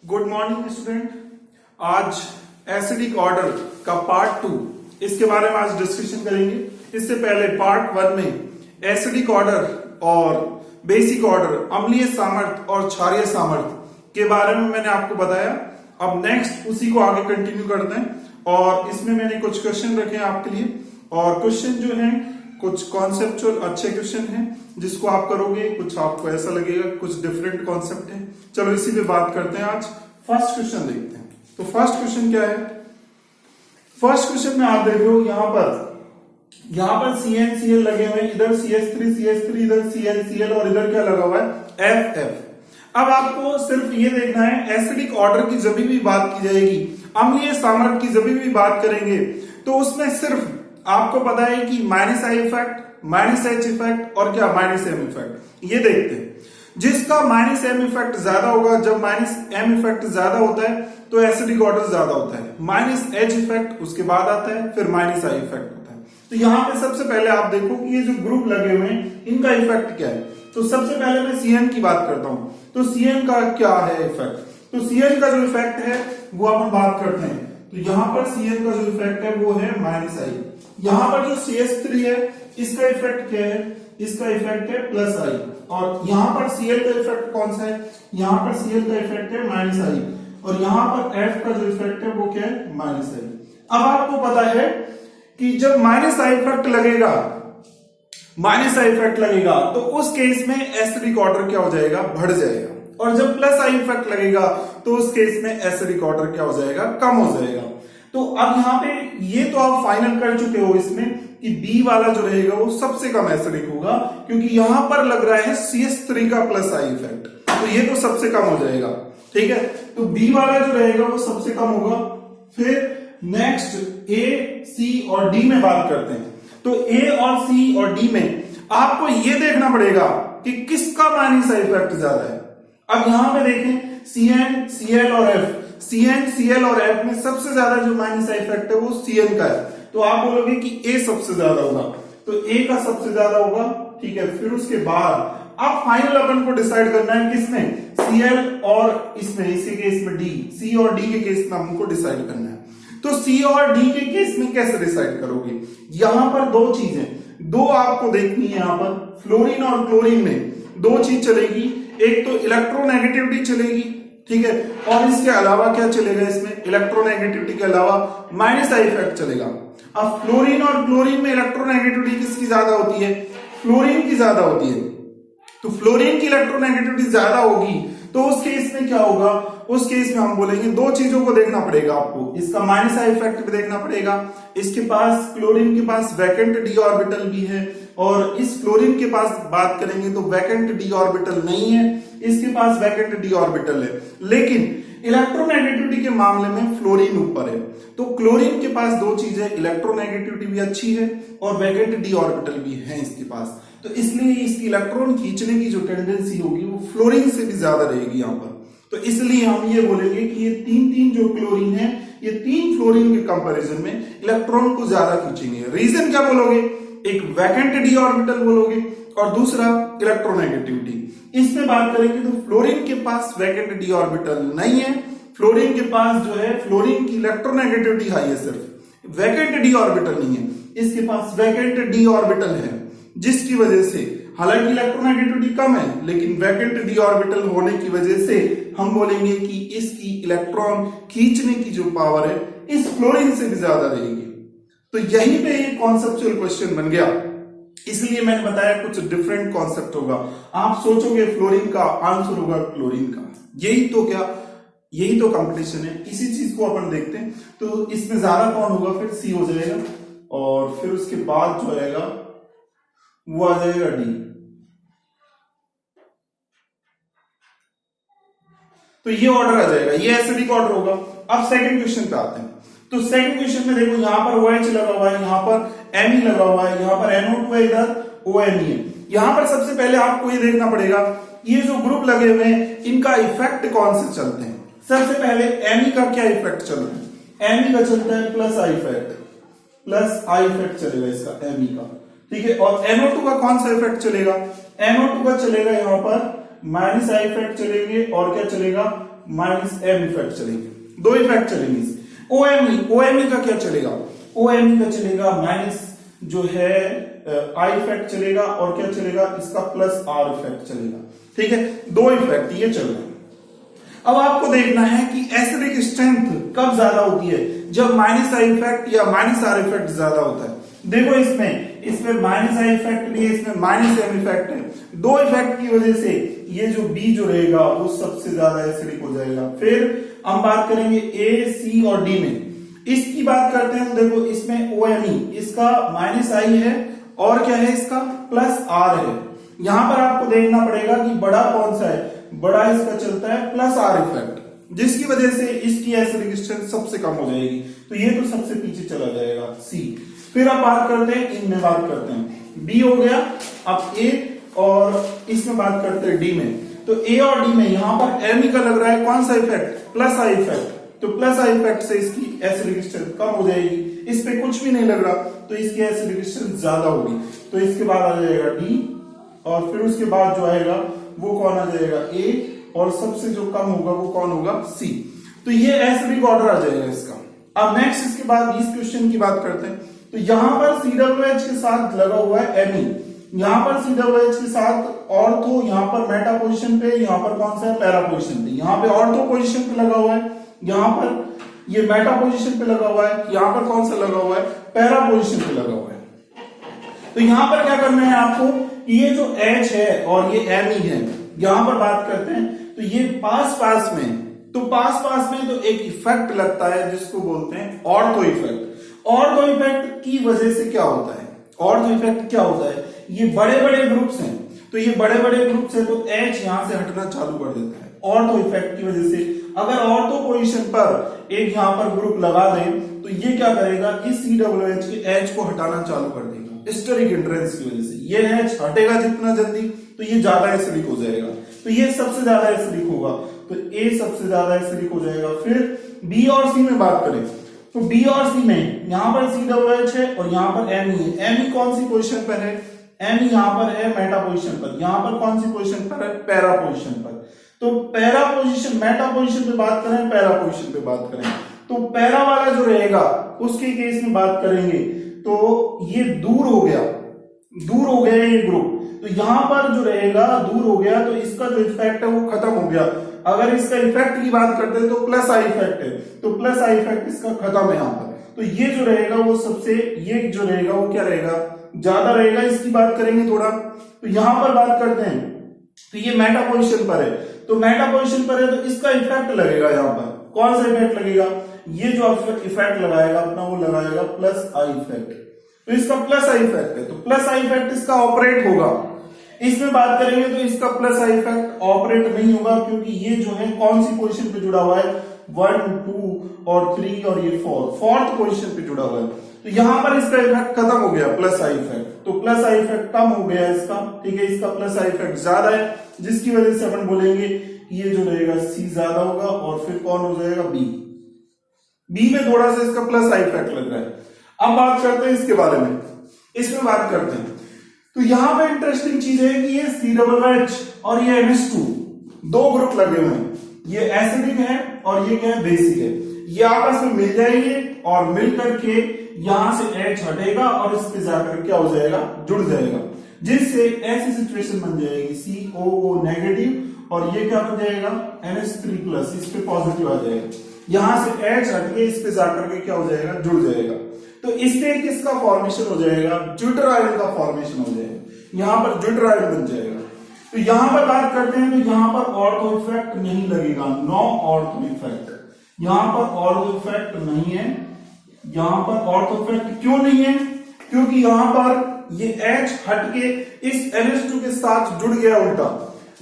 Good morning student. आज acidic order का part 2 इसके बारे में आज डिस्कशन करेंगे। इससे पहले पार्ट 1 में एसिडिक ऑर्डर और बेसिक ऑर्डर, अम्लीय सामर्थ्य और क्षारीय सामर्थ्य के बारे में मैंने आपको बताया। अब नेक्स्ट उसी को आगे कंटिन्यू करते हैं और इसमें मैंने कुछ क्वेश्चन रखे हैं आपके लिए। और क्वेश्चन जो है कुछ कॉन्सेप्चुअल अच्छे क्वेश्चन हैं जिसको आप करोगे, कुछ आपको ऐसा लगेगा कुछ डिफरेंट कॉन्सेप्ट है। चलो इसी पे बात करते हैं। आज फर्स्ट क्वेश्चन देखते हैं। तो फर्स्ट क्वेश्चन क्या है? फर्स्ट क्वेश्चन में आप देख रहे हो यहां पर CnCl लगे हुए हैं, इधर CH3 इधर CnCl और इधर क्या लगा हुआ है FF। अब आपको सिर्फ ये देखना है एसिडिक ऑर्डर की जब भी बात की जाएगी, अम्लीय सामर्थ्य की जब भी बात करेंगे तो उसमें सिर्फ आपको पता है कि -I इफेक्ट, -H इफेक्ट और क्या -M इफेक्ट। ये देखते हैं जिसका -M इफेक्ट ज्यादा होगा, जब -M इफेक्ट ज्यादा होता है तो एसिडिक ऑर्डर ज्यादा होता है। -H इफेक्ट उसके बाद आता है, फिर -I इफेक्ट होता है। तो यहां पे सबसे पहले आप देखो कि ये जो ग्रुप लगे हुए हैं इनका इफेक्ट क्या है। तो सबसे पहले मैं Cn की बात करता हूं। तो Cn का क्या है इफेक्ट? तो Cn का जो इफेक्ट है वो अपन बात करते हैं। तो यहां पर Cn का जो इफेक्ट है वो है -I। यहां पर जो CH3 है इसका इफेक्ट क्या है? इसका इफेक्ट है +I। और यहां पर Cl का इफेक्ट कौन सा है? यहां पर Cl का इफेक्ट है -I और यहां पर F का जो इफेक्ट है वो क्या है? -I। अब आपको पता है कि जब -I इफेक्ट लगेगा तो उस केस में एसिडिक ऑर्डर क्या हो जाएगा? बढ़ जाएगा। और जब +I इफेक्ट लगेगा तो उस केस में एसिडिक ऑर्डर क्या हो जाएगा? कम हो जाएगा। तो अब यहां पे ये तो आप फाइनल कर चुके हो इसमें कि B वाला जो रहेगा वो सबसे कम एसिडिक होगा, क्योंकि यहां पर लग रहा है CH3 का +I इफेक्ट, तो ये तो सबसे कम हो जाएगा। ठीक है, तो B वाला जो रहेगा वो सबसे कम होगा। फिर नेक्स्ट A, C और D में बात करते हैं। तो A और C और D में आपको ये देखना पड़ेगा कि किसका -I इफेक्ट ज्यादा है। अब यहां पे देखें Cn, Cl और F, Cn, Cl और F में सबसे ज्यादा जो -I इफेक्ट है वो Cn का है। तो आप बोलोगे कि A सबसे ज्यादा होगा, तो A का सबसे ज्यादा होगा। ठीक है, फिर उसके बाद अब फाइनल अपन को डिसाइड करना है किसमें? Cl और इसमें, इसी केस में D, C और D के केस में हमको डिसाइड करना है। तो C और D के केस में कैसे डिसाइड करोगे? यहां पर दो चीजें, दो आपको देखनी है। यहां पर फ्लोरीन और क्लोरीन में दो चीज चलेगी। एक तो इलेक्ट्रोनेगेटिविटी चलेगी, ठीक है, और इसके अलावा क्या चलेगा? इसमें इलेक्ट्रोनेगेटिविटी के अलावा -I इफेक्ट चलेगा। अब फ्लोरीन और क्लोरीन में इलेक्ट्रोनेगेटिविटी किसकी ज्यादा होती है? फ्लोरीन की ज्यादा होती है। तो फ्लोरीन की इलेक्ट्रोनेगेटिविटी ज्यादा होगी तो उस केस में क्या होगा? उस केस में हम बोलेंगे दो चीजों को देखना पड़ेगा आपको। इसका -I इफेक्ट भी देखना पड़ेगा। इसके पास, क्लोरीन के पास वैकेंट d ऑर्बिटल भी है और इस फ्लोरीन के पास बात करेंगे तो वैकेंट d ऑर्बिटल नहीं है, इसके पास वैकेंट d ऑर्बिटल है। लेकिन इलेक्ट्रोनेगेटिविटी के मामले में फ्लोरीन ऊपर है। तो क्लोरीन के पास दो चीजें, इलेक्ट्रोनेगेटिविटी भी अच्छी है और वैकेंट d ऑर्बिटल भी है इसके पास। तो इसलिए इसकी इलेक्ट्रॉन खींचने की जो टेंडेंसी होगी वो फ्लोरीन से भी ज्यादा रहेगी यहां पर। तो इसलिए हम ये बोलेंगे कि ये तीन जो क्लोरीन है, ये 3 फ्लोरीन के कंपैरिजन में इलेक्ट्रॉन को ज्यादा खींचेंगे। रीजन क्या बोलोगे? एक वैकेंट d ऑर्बिटल बोलोगे और दूसरा इलेक्ट्रोनेगेटिविटी। इसमें बात करेंगे तो फ्लोरीन के पास वैकेंट d ऑर्बिटल नहीं है। फ्लोरीन के पास जो है, फ्लोरीन की इलेक्ट्रोनेगेटिविटी हाई है, सिर्फ वैकेंट d ऑर्बिटल नहीं है। इसके पास वैकेंट d ऑर्बिटल है, जिसकी वजह से हालांकि इलेक्ट्रोनेगेटिविटी कम है लेकिन वैकेंट d ऑर्बिटल होने की वजह से हम बोलेंगे कि इसकी इलेक्ट्रॉन खींचने की जो पावर है इस फ्लोरीन से भी ज्यादा रहेगी। तो यहीं पे ये कॉन्सेप्चुअल क्वेश्चन बन गया, इसलिए मैंने बताया कुछ डिफरेंट कॉन्सेप्ट होगा। आप सोचोगे फ्लोरीन का, आंसर होगा क्लोरीन का। यही तो कंपटीशन है। इसी चीज को अपन देखते हैं। तो इसमें ज्यादा कौन होगा? फिर C हो जाएगा और फिर उसके बाद जो आएगा वो आ जाएगा D। तो ये ऑर्डर आ जाएगा, ये एसिडिक ऑर्डर होगा। अब सेकंड क्वेश्चन पे आते हैं। तो सेकंड क्वेश्चन में देखो यहां पर OH लगा हुआ है, यहां पर Me लगा हुआ है, यहां पर NO2 है, इधर ONE है। यहां पर सबसे पहले आपको ये देखना पड़ेगा ये जो ग्रुप लगे हुए हैं इनका इफेक्ट कौन से चलते हैं। सबसे पहले Me का क्या इफेक्ट चल रहा है? Me का चलता है +I इफेक्ट चलेगा इसका, Me का। ठीक है, और NO2 का कौन सा इफेक्ट चलेगा? NO2 का चलेगा यहां पर -I इफेक्ट चलेंगे और क्या चलेगा? माइनस एम इफेक्ट चलेंगे, दो इफेक्ट चलेंगे। ओएमई का क्या चलेगा, ओएमई का चलेगा माइनस जो है आई इफेक्ट चलेगा, और क्या चलेगा इसका प्लस आर इफेक्ट चलेगा। ठीक है, दो इफेक्ट ये चल रहे हैं। अब आपको देखना है कि एसिडिक स्ट्रेंथ कब ज्यादा होती है, जब माइनस आई इफेक्ट या माइनस आर इफेक्ट ज्यादा होता है। देखो इसमें माइनस आई इफेक्ट भी है, इसमें माइनस एम इफेक्ट है। दो इफेक्ट की वजह से ये जो बी जो रहेगा वो सबसे ज्यादा एसिडिक हो जाएगा। फिर हम बात करेंगे ए, सी और डी में। इसकी बात करते हैं तो देखो इसमें ओएमई, इसका माइनस आई है और क्या है इसका प्लस आर है। यहां पर आपको देखना पड़ेगा कि बड़ा कौन सा है, बड़ा इसका चलता है प्लस आर इफेक्ट, जिसकी वजह से इसकी एसिडिक स्ट्रेंथ सबसे कम हो जाएगी। तो ये तो सबसे पीछे चला जाएगा सी। फिर अब बात करते हैं इनमें, बात करते हैं बी हो गया, अब ए और इसमें बात करते हैं डी में। तो ए और डी में यहां पर एम का लग रहा है कौन सा इफेक्ट, प्लस आई इफेक्ट। तो प्लस आई इफेक्ट से इसकी एसिडिक स्ट्रेंथ कम हो जाएगी। इस पे कुछ भी नहीं लग रहा तो इसकी एसिडिक स्ट्रेंथ ज्यादा होगी। तो इसके बाद आ जाएगा डी, और फिर उसके बाद जो आएगा वो कौन आ जाएगा ए, और सबसे जो कम होगा वो कौन होगा सी। तो ये एसिडिक ऑर्डर आ जाएगा इसका। अब नेक्स्ट इसके बाद इस क्वेश्चन की बात करते हैं। तो यहां पर COOH के साथ लगा हुआ है Me, यहां पर COOH के साथ ऑर्थो, यहां पर मेटा पोजीशन पे, यहां पर कौन सा है पैरा पोजीशन पे। यहां पे ऑर्थो पोजीशन पे लगा हुआ है, यहां पर ये मेटा पोजीशन पे लगा हुआ है, यहां पर कौन सा लगा हुआ है पैरा पोजीशन पे लगा हुआ है। तो यहां पर क्या करना है आपको, ये जो H है और ये Me है, यहां पर बात करते हैं तो ये पास पास में, तो पास पास में तो एक इफेक्ट लगता है जिसको बोलते हैं ऑर्थो इफेक्ट। ऑर्थो इफेक्ट की वजह से क्या होता है, ऑर्थो इफेक्ट क्या होता है, ये बड़े बड़े ग्रुप्स हैं, तो ये बड़े बड़े ग्रुप्स है तो H यहां से हटना चालू कर देता है ऑर्थो इफेक्ट की वजह से। अगर ऑर्थो पोजीशन पर एक यहां पर ग्रुप लगा दें तो ये क्या करेगा, इस COOH के H को हटाना चालू कर देगा स्टेरिक हिंड्रेंस की वजह से। ये H हटेगा जितना जल्दी तो ये ज्यादा एसिडिक हो जाएगा, तो ये सबसे ज्यादा एसिडिक होगा, तो A सबसे ज्यादा एसिडिक हो जाएगा। फिर B और C में बात करें तो B और C में यहां पर COOH है और यहां पर Me है। Me कौन सी पोजीशन पर है, Me यहां पर है मेटा पोजीशन पर, यहां पर कौन सी पोजीशन पर है पैरा पोजीशन पर। तो पैरा पोजीशन, मेटा पोजीशन पे बात करें, पैरा पोजीशन पे बात करें, तो पैरा वाला जो रहेगा उसके केस में बात करेंगे तो ये दूर हो गया ये ग्रुप, तो यहां पर जो रहेगा दूर हो गया, तो इसका जो इफेक्ट है वो खत्म हो गया। अगर इसका इफेक्ट की बात करते हैं तो प्लस आई इफेक्ट है, तो प्लस आई इफेक्ट इसका खत्म है यहां पर। तो ये जो रहेगा वो सबसे, ये जो रहेगा वो क्या रहेगा ज्यादा रहेगा। इसकी बात करेंगे थोड़ा, तो यहां पर बात करते हैं तो ये मेटा पोजीशन पर है, तो मेटा पोजीशन पर है तो इसका इफेक्ट लगेगा यहां पर। कौन सा इफेक्ट लगेगा, ये जो इफेक्ट लगाएगा अपना वो लगाएगा प्लस आई इफेक्ट। तो इसका प्लस आई इफेक्ट है, तो प्लस आई इफेक्ट इसका ऑपरेट होगा। इसमें बात करेंगे तो इसका प्लस आई इफेक्ट ऑपरेट नहीं होगा, क्योंकि ये जो है कौन सी पोजीशन पे जुड़ा हुआ है 1, 2 और 3 और ये 4th पोजीशन पे जुड़ा हुआ है। तो यहां पर इसका इफेक्ट खत्म हो गया प्लस आई इफेक्ट, तो प्लस आई इफेक्ट कम हो गया इसका। ठीक है, इसका प्लस आई इफेक्ट ज्यादा है, जिसकी वजह से अपन बोलेंगे ये जो रहेगा सी ज्यादा होगा, और फिर कौन हो जाएगा बी में थोड़ा सा इसका प्लस आई इफेक्ट लग रहा है। अब बात करते हैं इसके बारे में, इसमें बात करते हैं तो यहां पे इंटरेस्टिंग चीज है कि ये COOH और ये NH2 दो ग्रुप लगे हुए हैं, ये एसिडिक है और ये क्या है बेसिक है। ये आपस में मिल जाएंगे और मिल करके यहां से H हटेगा और इस पे जाकर क्या हो जाएगा जुड़ जाएगा, जिससे ऐसी सिचुएशन बन जाएगी COO नेगेटिव और ये क्या बन जाएगा NH3 प्लस, इस पे पॉजिटिव आ जाएगा। यहां से H हटके इस पे जाकर के क्या हो जाएगा जुड़ जाएगा, तो इससे किसका फॉर्मेशन हो जाएगा ड्यूटेराइड का फॉर्मेशन हो जाएगा, यहां पर ड्यूटेराइड बन जाएगा। तो यहां पर बात करते हैं तो यहां पर ऑर्थो इफेक्ट नहीं लगेगा, नो ऑर्थो इफेक्ट, यहां पर ऑर्थो इफेक्ट नहीं है। यहां पर ऑर्थो इफेक्ट क्यों नहीं है, क्योंकि यहां पर ये H हटके इस NH2 के साथ जुड़ गया उल्टा।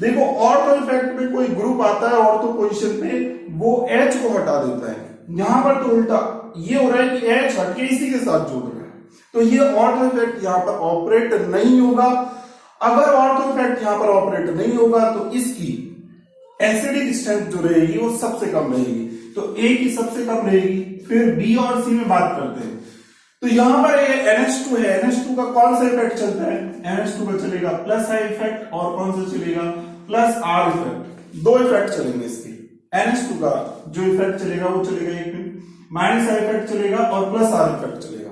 देखो ऑर्थो इफेक्ट में कोई ग्रुप आता है ऑर्थो पोजीशन पे, वो H को हटा देता है, यहां पर तो उल्टा ये हो रहा है कि H हटके इसी के साथ जुड़ रहा है, तो ये ऑर्थो इफेक्ट यहां पर ऑपरेट नहीं होगा। अगर ऑर्थो इफेक्ट यहां पर ऑपरेट नहीं होगा तो इसकी एसिडिक स्ट्रेंथ जो रहेगी वो सबसे कम रहेगी, तो A की सबसे कम रहेगी। फिर B और C में बात करते हैं तो यहां पर ये NH2 है, NH2 का कौन सा इफेक्ट चलता है, NH2 का चलेगा प्लस आई इफेक्ट और कौन सा चलेगा प्लस आर इफेक्ट, दो इफेक्ट चलेंगे इसके। NH2 का जो इफेक्ट चलेगा वो चलेगा एक में, माइनस आई इफेक्ट चलेगा और प्लस आर इफेक्ट चलेगा।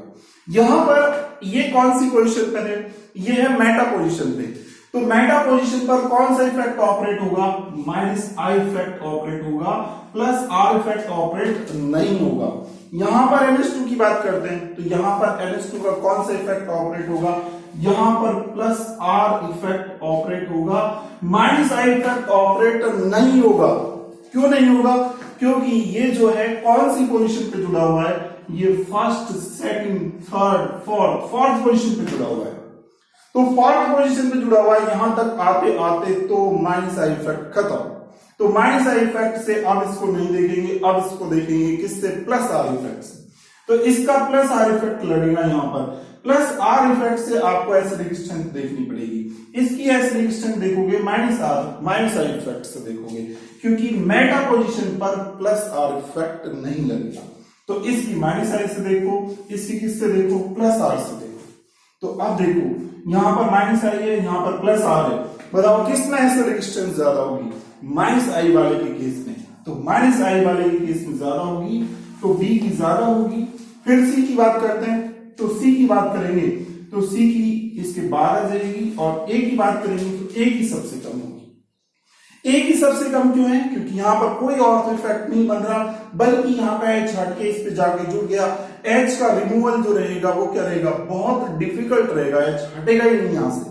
यहां पर ये कौन सी पोजीशन पर है, ये है मेटा पोजीशन पे। तो मेटा पोजीशन पर कौन सा इफेक्ट ऑपरेट होगा, माइनस आई इफेक्ट ऑपरेट होगा, प्लस आर इफेक्ट ऑपरेट नहीं होगा। यहां पर NH2 की बात करते हैं तो यहां पर NH2 का कौन सा इफेक्ट ऑपरेट होगा, यहां पर प्लस आर इफेक्ट ऑपरेट होगा, माइनस आई इफेक्ट ऑपरेट नहीं होगा। क्यों नहीं होगा, क्योंकि ये जो है कौन सी पोजीशन पे जुड़ा हुआ है, ये first, second, third, fourth position पे जुड़ा हुआ है। तो फोर्थ पोजीशन पे जुड़ा हुआ है, यहां तक आते आते तो माइनस आई इफेक्ट खत्म। तो माइनस आई इफेक्ट से अब इसको नहीं देखेंगे, अब इसको देखेंगे किससे, प्लस आर इफेक्ट से। तो इसका प्लस आर इफेक्ट लगेगा यहां पर, प्लस आर इफेक्ट से आपको एसिडिक स्ट्रेंथ देखनी पड़ेगी। इसकी एसिडिक स्ट्रेंथ देखोगे माइनस आई इफेक्ट से देखोगे, क्योंकि मेटा पोजीशन पर प्लस आर इफेक्ट नहीं लगेगा। तो इसकी माइनस आई से देखो, इसकी किससे देखो, प्लस आर से देखो। तो अब देखो यहां पर माइनस आई है, यहां पर प्लस आर है, बताओ किसमें एसिडिक स्ट्रेंथ ज्यादा होगी, माइनस आई वाले के केस में। तो माइनस आई वाले के केस में ज्यादा होगी, तो बी की ज्यादा होगी। फिर सी की बात करते हैं, तो सी की बात करेंगे तो सी की इसके बाद आ जाएगी, और ए की बात करेंगे तो ए की सबसे कम होगी। ए की सबसे कम क्यों है, क्योंकि यहां पर कोई और इफेक्ट नहीं बन रहा, बल्कि यहां पे एच हटके इस पे जाके जुड़ गया। एच का रिमूवल जो रहेगा वो क्या रहेगा, बहुत डिफिकल्ट रहेगा, एच हटेगा ही नहीं यहां से,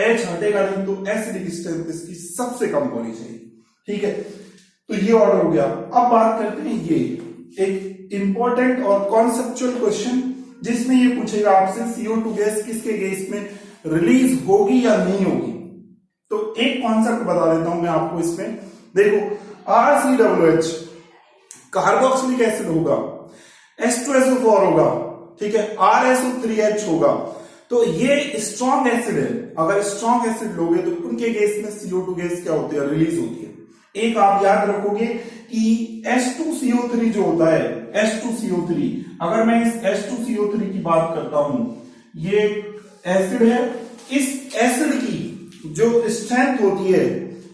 एच हटेगा नहीं, तो एसिडिक स्ट्रेंथ इसकी सबसे कम होनी चाहिए। ठीक है, तो ये ऑर्डर हो गया। अब बात करते हैं ये एक इंपॉर्टेंट और कॉन्सेप्चुअल क्वेश्चन, जिसमें ये पूछेगा आपसे CO2 गैस किसके गैस में रिलीज होगी या नहीं होगी। तो एक कॉन्सेप्ट बता देता हूं मैं आपको इसमें, देखो RCOH कार्बोक्सिलिक एसिड होगा, H2SO4 होगा, ठीक है, RSO3H होगा। तो ये स्ट्रॉन्ग एसिड है, अगर स्ट्रॉन्ग एसिड लोगे तो उनके गैस में CO2 गैस क्या होती है, रिलीज होती है। एक आप याद रखोगे कि H2CO3 जो होता है, H2CO3, अगर मैं इस H2CO3 की बात करता हूं, ये एसिड है, इस एसिड की जो स्ट्रेंथ होती है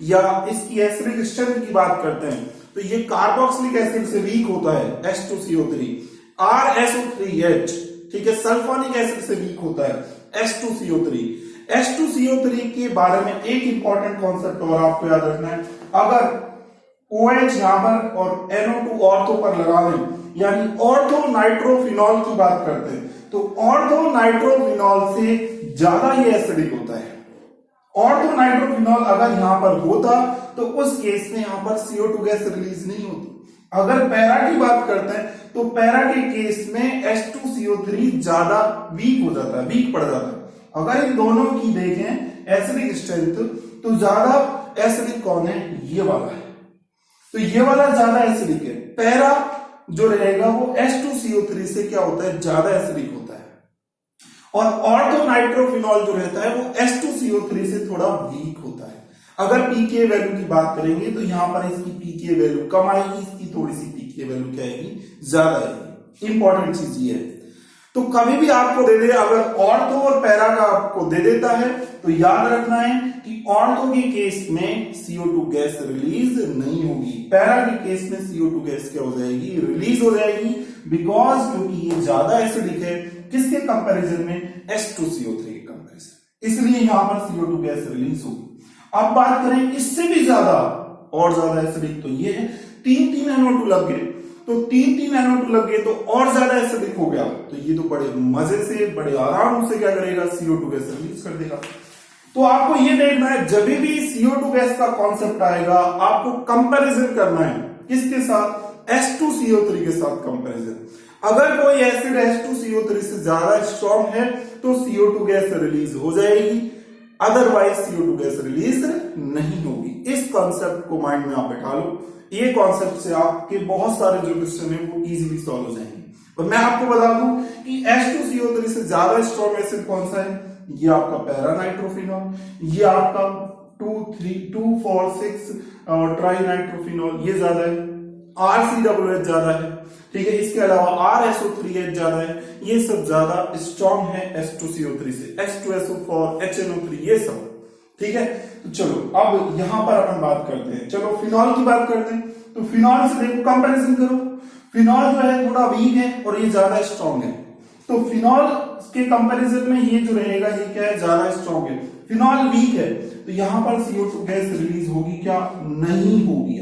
या इसकी एसिडिक स्ट्रेंथ की बात करते हैं तो ये कार्बोक्सिलिक एसिड से वीक होता है H2CO3, RSO3H, ठीक है, सल्फोनिक एसिड से वीक होता है H2CO3। H2CO3 के बारे में एक इंपॉर्टेंट कॉन्सेप्ट और आपको याद रखना है, अगर OH यहां पर और NO2 ऑर्थो पर लगा दें, यानी ऑर्थो नाइट्रोफिनॉल की बात करते हैं, तो ऑर्थो नाइट्रोफिनॉल से ज्यादा ये एसिडिक होता है। ऑर्थो नाइट्रोफिनॉल अगर यहां पर होता तो उस केस में यहां पर CO2 गैस रिलीज नहीं होती। अगर पैरा की बात करते हैं तो पैरा के केस में H2CO3 ज्यादा वीक हो जाता है, वीक पड़ जाता है। अगर इन दोनों की देखें एसिडिक स्ट्रेंथ तो ज्यादा एसिडिक कौन है, ये वाला है, तो ये वाला ज्यादा एसिडिक है। पैरा जो रहेगा वो H2CO3 से क्या होता है, ज्यादा एसिडिक होता है। और ऑर्थो नाइट्रोफिनॉल जो रहता है वो H2CO3 से थोड़ा वीक होता है। अगर पीके वैल्यू की बात करेंगे तो यहां पर इसकी पीके वैल्यू कम आएगी, इसकी थोड़ी सी पीके वैल्यू क्या आएगी, ज्यादा आएगी। इंपॉर्टेंट चीज ये है। तो कभी भी आपको दे दे, अगर ऑर्थो और पैरा का आपको दे देता है तो याद रखना है कि ऑर्थो के केस में CO2 गैस रिलीज नहीं होगी, पैरा के केस में CO2 गैस क्या हो जाएगी, रिलीज हो जाएगी, बिकॉज क्योंकि ये ज्यादा एसिडिक है किसके कंपैरिजन में, H2CO3 के कंपैरिजन, इसलिए यहां पर CO2 गैस रिलीज होगी। अब बात करें इससे भी ज्यादा और ज्यादा एसिडिक, तो ये है 3 NO2 लग गए, तो 3 NO2 लग गए तो और ज्यादा एसिडिक हो गया, तो ये तो बड़े मजे से बड़े आराम से क्या करेगा, CO2 गैस रिलीज कर देगा। तो आपको ये देखना है जब भी CO2 गैस का कॉन्सेप्ट आएगा आपको कंपैरिजन करना है किसके साथ, H2CO3 के साथ कंपैरिजन। अगर कोई एसिड H2CO3 से ज्यादा स्ट्रॉन्ग है तो CO2 गैस रिलीज हो जाएगी, अदरवाइज CO2 गैस रिलीज नहीं होगी। इस कॉन्सेप्ट को माइंड में आप बैठा लो, ये कॉन्सेप्ट से आपके बहुत सारे जो क्वेश्चन है वो इजीली सॉल्व हो जाएंगे। और मैं आपको बता दूं कि H2CO3 से ज्यादा स्ट्रॉन्ग एसिड कौन सा है, ये आपका पैरा नाइट्रोफिनॉल, ये आपका 2,4,6 ट्राई नाइट्रोफिनॉल, ये ज्यादा है, RCOH ज्यादा है, ठीक है, इसके अलावा RSO3H ज्यादा है, ये सब ज्यादा स्ट्रॉन्ग है H2CO3 से, H2SO4, HNO3 ये सब, ठीक है। तो चलो अब यहां पर अपन बात करते हैं, चलो फिनॉल की बात करते हैं। तो फिनॉल से देखो कंपैरिजन करो, फिनॉल जो है थोड़ा वीक है और ये ज्यादा स्ट्रॉन्ग है, तो फिनॉल के कंपैरिजन में ये जो रहेगा ये क्या है, ज्यादा स्ट्रॉन्ग है। फिनॉल वीक है तो यहां पर CO2 गैस रिलीज होगी क्या, नहीं होगी,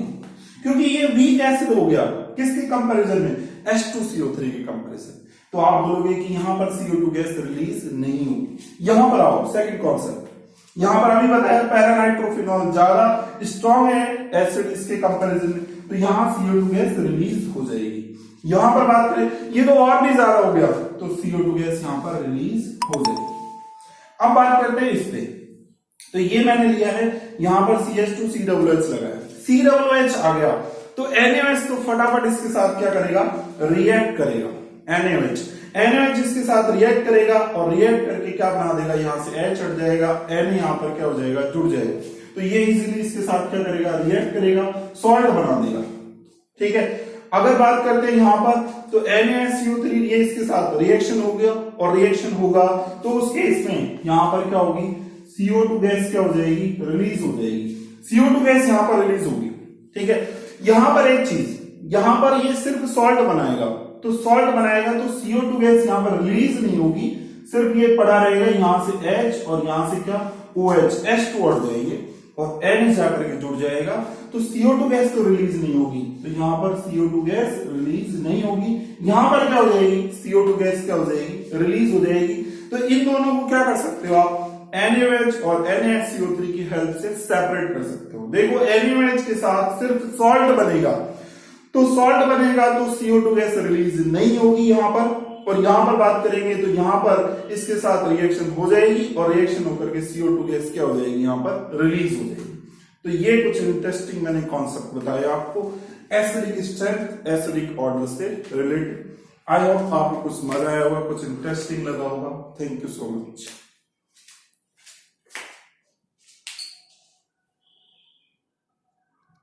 क्योंकि ये वीक एसिड हो गया किसके कंपैरिजन में, H2CO3 के कंपैरिजन। तो आप बोलोगे कि यहां पर CO2 गैस रिलीज नहीं होगी। यहां पर आओ सेकंड कॉन्सेप्ट, यहां पर अभी बताया पैरा नाइट्रोफिनॉल ज्यादा स्ट्रॉन्ग है एसिड इसके कंपैरिजन में, तो यहां CO2 गैस रिलीज हो जाएगी। यहां पर बात करें ये तो और भी ज्यादा हो गया, तो CO2 गैस यहां पर रिलीज हो जाएगी। अब बात करते हैं इस पे, तो ये मैंने लिया है यहां पर CH2COOH लगा है, COOH आ गया तो NaOH तो फटाफट इसके साथ क्या करेगा, रिएक्ट करेगा। NaOH इसके साथ रिएक्ट करेगा और रिएक्ट करके क्या बना देगा, यहां से H हट जाएगा, N यहां पर क्या हो जाएगा, जुड़ जाएगा, तो ये इजीली इसके साथ क्या करेगा, रिएक्ट करेगा, सॉल्ट बना देगा। ठीक है, अगर बात करते हैं यहां पर तो NaCO3 ये इसके साथ रिएक्शन हो गया और रिएक्शन होगा तो उस केस में यहां पर क्या होगी, CO2 गैस क्या हो जाएगी, रिलीज हो जाएगी, CO2 गैस यहां पर रिलीज होगी। ठीक है, यहां पर एक चीज, यहां पर ये सिर्फ सॉल्ट बनाएगा, तो सॉल्ट बनाएगा तो CO2 गैस यहां पर रिलीज नहीं होगी, सिर्फ ये पड़ा रहेगा यहां से H और यहां से क्या OH, H2 हट जाएंगे और N जाकर के जुड़ जाएगा, तो CO2 गैस तो रिलीज नहीं होगी, तो यहां पर CO2 गैस रिलीज नहीं होगी, यहां पर क्या हो जाएगी, CO2 गैस क्या हो जाएगी, रिलीज हो जाएगी। तो इन दोनों को क्या कर सकते हो आप, NaOH और NaCO3 की हेल्प से सेपरेट कर सकते हो। देखो NaOH के साथ सिर्फ सॉल्ट बनेगा, तो सॉल्ट बनेगा तो CO2 गैस रिलीज नहीं होगी यहां पर, और यहां पर बात करेंगे तो यहां पर इसके साथ रिएक्शन हो जाएगी और रिएक्शन होकर के CO2 गैस क्या हो जाएगी, यहां पर रिलीज हो जाएगी। तो ये कुछ इंटरेस्टिंग मैंने कॉन्सेप्ट बताया आपको एसिडिक स्ट्रेंथ, एसिडिक ऑर्डर से रिलेटेड। आई होप आपको कुछ मजा आया होगा, कुछ इंटरेस्टिंग लगा होगा। Thank you so much.